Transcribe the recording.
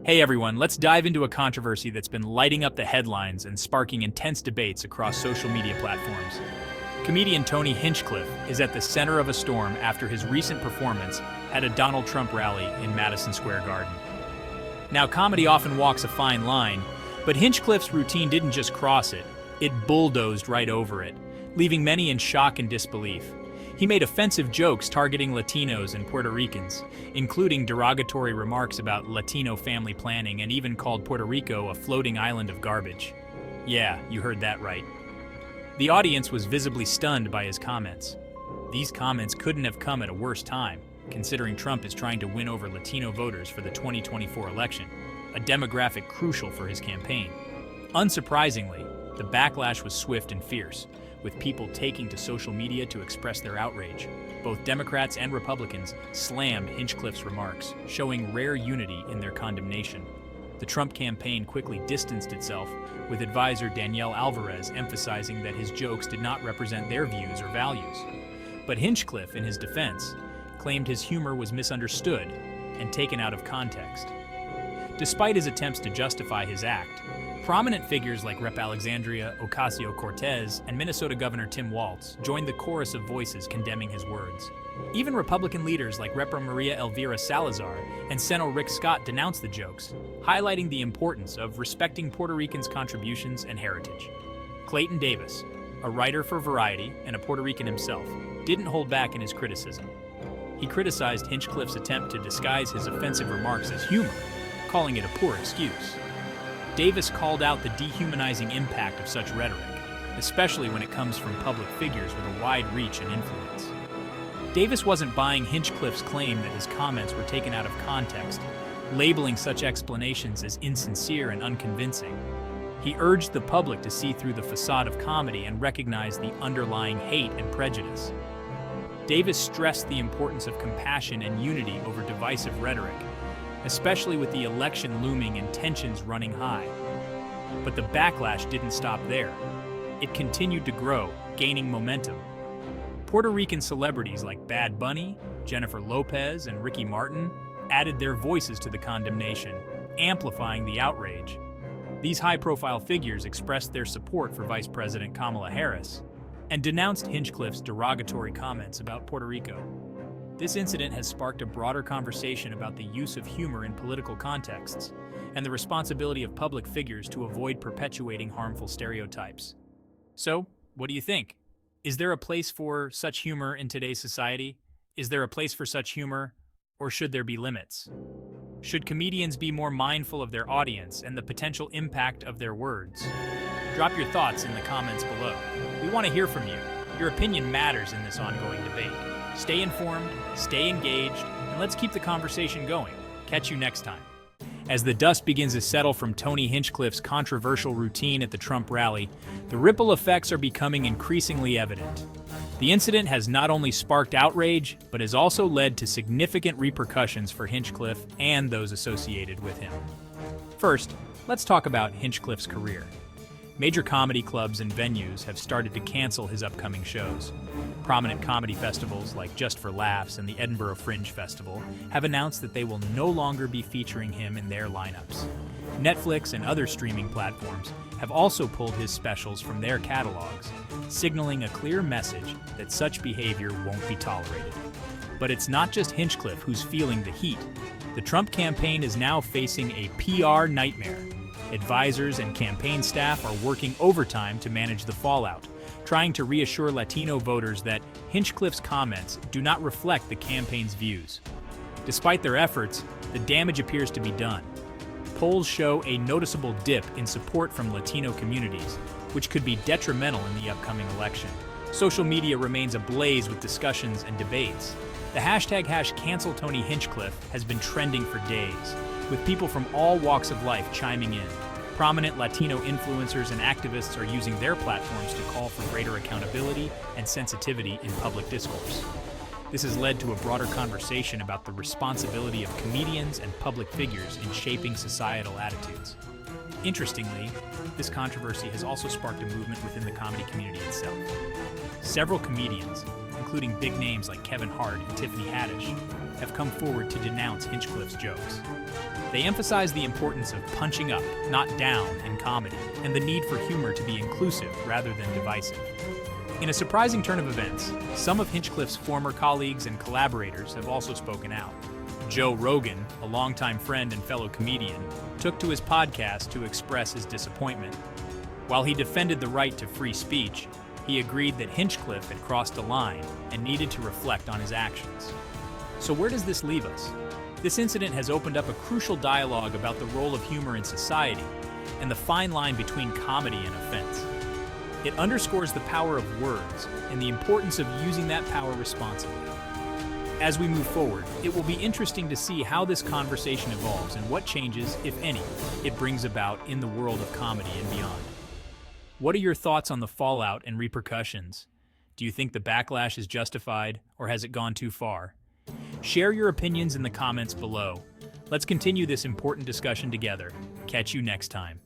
Hey everyone, let's dive into a controversy that's been lighting up the headlines and sparking intense debates across social media platforms. Comedian Tony Hinchcliffe is at the center of a storm after his recent performance at a Donald Trump rally in Madison Square Garden. Now, comedy often walks a fine line, but Hinchcliffe's routine didn't just cross it, it bulldozed right over it, leaving many in shock and disbelief. He made offensive jokes targeting Latinos and Puerto Ricans, including derogatory remarks about Latino family planning, and even called Puerto Rico a floating island of garbage. Yeah, you heard that right. The audience was visibly stunned by his comments. These comments couldn't have come at a worse time, considering Trump is trying to win over Latino voters for the 2024 election, a demographic crucial for his campaign. Unsurprisingly, the backlash was swift and fierce, with people taking to social media to express their outrage. Both Democrats and Republicans slammed Hinchcliffe's remarks, showing rare unity in their condemnation. The Trump campaign quickly distanced itself, with advisor Danielle Alvarez emphasizing that his jokes did not represent their views or values. But Hinchcliffe, in his defense, claimed his humor was misunderstood and taken out of context. Despite his attempts to justify his act, prominent figures like Rep. Alexandria Ocasio-Cortez and Minnesota Governor Tim Walz joined the chorus of voices condemning his words. Even Republican leaders like Rep. Maria Elvira Salazar and Senator Rick Scott denounced the jokes, highlighting the importance of respecting Puerto Ricans' contributions and heritage. Clayton Davis, a writer for Variety and a Puerto Rican himself, didn't hold back in his criticism. He criticized Hinchcliffe's attempt to disguise his offensive remarks as humor, calling it a poor excuse. Davis called out the dehumanizing impact of such rhetoric, especially when it comes from public figures with a wide reach and influence. Davis wasn't buying Hinchcliffe's claim that his comments were taken out of context, labeling such explanations as insincere and unconvincing. He urged the public to see through the facade of comedy and recognize the underlying hate and prejudice. Davis stressed the importance of compassion and unity over divisive rhetoric, especially with the election looming and tensions running high. But the backlash didn't stop there. It continued to grow, gaining momentum. Puerto Rican celebrities like Bad Bunny, Jennifer Lopez, and Ricky Martin added their voices to the condemnation, amplifying the outrage. These high-profile figures expressed their support for Vice President Kamala Harris and denounced Hinchcliffe's derogatory comments about Puerto Rico. This incident has sparked a broader conversation about the use of humor in political contexts and the responsibility of public figures to avoid perpetuating harmful stereotypes. So, what do you think? Is there a place for such humor in today's society? Is there a place for such humor, or should there be limits? Should comedians be more mindful of their audience and the potential impact of their words? Drop your thoughts in the comments below. We want to hear from you. Your opinion matters in this ongoing debate. Stay informed, stay engaged, and let's keep the conversation going. Catch you next time. As the dust begins to settle from Tony Hinchcliffe's controversial routine at the Trump rally, the ripple effects are becoming increasingly evident. The incident has not only sparked outrage, but has also led to significant repercussions for Hinchcliffe and those associated with him. First, let's talk about Hinchcliffe's career. Major comedy clubs and venues have started to cancel his upcoming shows. Prominent comedy festivals like Just for Laughs and the Edinburgh Fringe Festival have announced that they will no longer be featuring him in their lineups. Netflix and other streaming platforms have also pulled his specials from their catalogs, signaling a clear message that such behavior won't be tolerated. But it's not just Hinchcliffe who's feeling the heat. The Trump campaign is now facing a PR nightmare. Advisors and campaign staff are working overtime to manage the fallout, trying to reassure Latino voters that Hinchcliffe's comments do not reflect the campaign's views. Despite their efforts, the damage appears to be done. Polls show a noticeable dip in support from Latino communities, which could be detrimental in the upcoming election. Social media remains ablaze with discussions and debates. The hashtag #CancelTonyHinchcliffe has been trending for days, with people from all walks of life chiming in. Prominent Latino influencers and activists are using their platforms to call for greater accountability and sensitivity in public discourse. This has led to a broader conversation about the responsibility of comedians and public figures in shaping societal attitudes. Interestingly, this controversy has also sparked a movement within the comedy community itself. Several comedians, including big names like Kevin Hart and Tiffany Haddish, have come forward to denounce Hinchcliffe's jokes. They emphasize the importance of punching up, not down, in comedy, and the need for humor to be inclusive rather than divisive. In a surprising turn of events, some of Hinchcliffe's former colleagues and collaborators have also spoken out. Joe Rogan, a longtime friend and fellow comedian, took to his podcast to express his disappointment. While he defended the right to free speech, he agreed that Hinchcliffe had crossed a line and needed to reflect on his actions. So where does this leave us? This incident has opened up a crucial dialogue about the role of humor in society and the fine line between comedy and offense. It underscores the power of words and the importance of using that power responsibly. As we move forward, it will be interesting to see how this conversation evolves and what changes, if any, it brings about in the world of comedy and beyond. What are your thoughts on the fallout and repercussions? Do you think the backlash is justified, or has it gone too far? Share your opinions in the comments below. Let's continue this important discussion together. Catch you next time.